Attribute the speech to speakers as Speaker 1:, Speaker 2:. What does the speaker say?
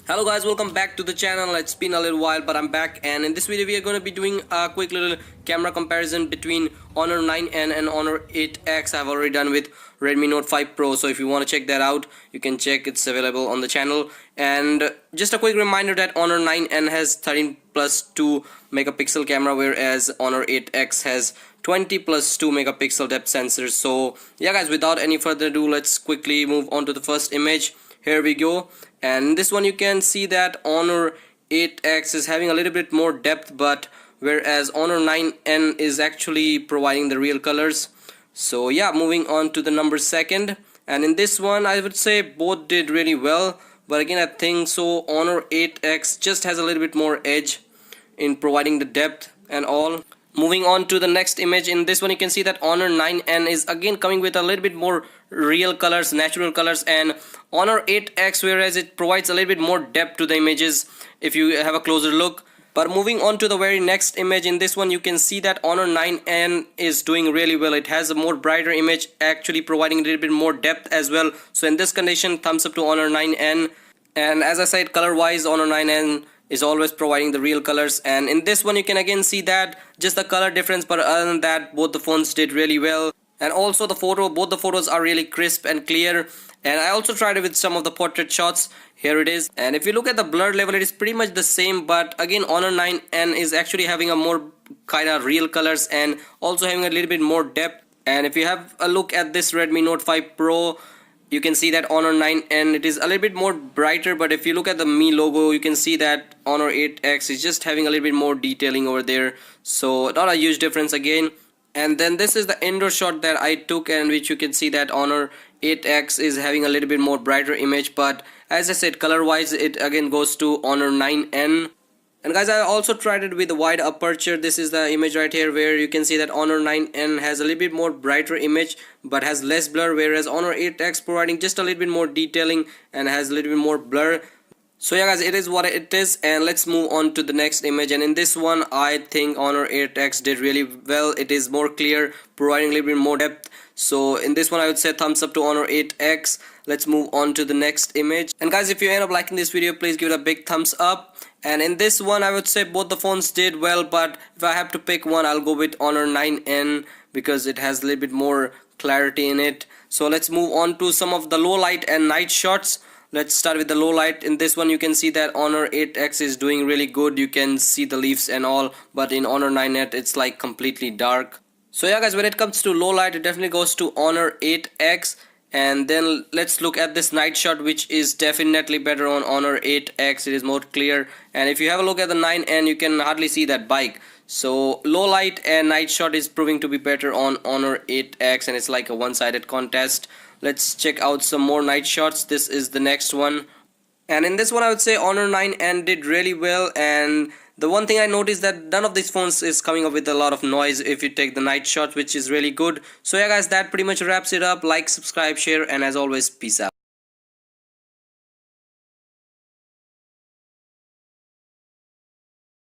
Speaker 1: Hello guys, welcome back to the channel. It's been a little while but I'm back, and in this video we are going to be doing a quick little camera comparison between Honor 9N and Honor 8X. I've already done with Redmi Note 5 Pro, so if you want to check that out you can check. It's available on the channel. And just a quick reminder that Honor 9N has 13 plus 2 megapixel camera, whereas Honor 8X has 20 plus 2 megapixel depth sensor. So yeah guys, without any further ado, let's quickly move on to the first image. Here we go, and in this one you can see that Honor 8X is having a little bit more depth, but whereas Honor 9N is actually providing the real colors. So yeah, moving on to the number second, and in this one I would say both did really well, but again I think so Honor 8X just has a little bit more edge in providing the depth and all. Moving on to the next image, in this one you can see that Honor 9N is again coming with a little bit more real colors, natural colors, and Honor 8X, whereas it provides a little bit more depth to the images if you have a closer look. But moving on to the very next image, in this one you can see that Honor 9N is doing really well. It has a more brighter image, actually providing a little bit more depth as well. So in this condition, thumbs up to Honor 9N. And as I said, color wise Honor 9N is always providing the real colors, and in this one you can again see that just the color difference, but other than that both the phones did really well. And also both the photos are really crisp and clear, and I also tried it with some of the portrait shots. Here it is, and if you look at the blur level, it is pretty much the same, but again Honor 9N is actually having a more kind of real colors and also having a little bit more depth. And if you have a look at this Redmi Note 5 Pro, you can see that Honor 9N, it is a little bit more brighter, but if you look at the Mi logo, you can see that Honor 8X is just having a little bit more detailing over there. So not a huge difference again. And then this is the indoor shot that I took, and which you can see that Honor 8X is having a little bit more brighter image, but as I said, color wise it again goes to Honor 9N. And guys, I also tried it with a wide aperture. This is the image right here where you can see that Honor 9N has a little bit more brighter image but has less blur, whereas Honor 8X providing just a little bit more detailing and has a little bit more blur. So yeah guys, it is what it is, and let's move on to the next image. And in this one I think Honor 8X did really well. It is more clear, providing a little bit more depth. So in this one I would say thumbs up to Honor 8X. Let's move on to the next image. And guys, if you end up liking this video, please give it a big thumbs up. And in this one I would say both the phones did well, but if I have to pick one, I'll go with Honor 9N because it has a little bit more clarity in it. So let's move on to some of the low light and night shots. Let's start with the low light. In this one you can see that Honor 8X is doing really good. You can see the leaves and all, but in Honor 9N it's like completely dark. So yeah guys, when it comes to low light, it definitely goes to Honor 8X. And then let's look at this night shot, which is definitely better on Honor 8X. It is more clear, and if you have a look at the 9N, you can hardly see that bike. So low light and night shot is proving to be better on Honor 8X, and it's like a one-sided contest. Let's check out some more night shots. This is the next one, and in this one I would say Honor 9N did really well. And the one thing I noticed that none of these phones is coming up with a lot of noise if you take the night shot, which is really good. So yeah guys, that pretty much wraps it up. Like, subscribe, share, and as always, peace out.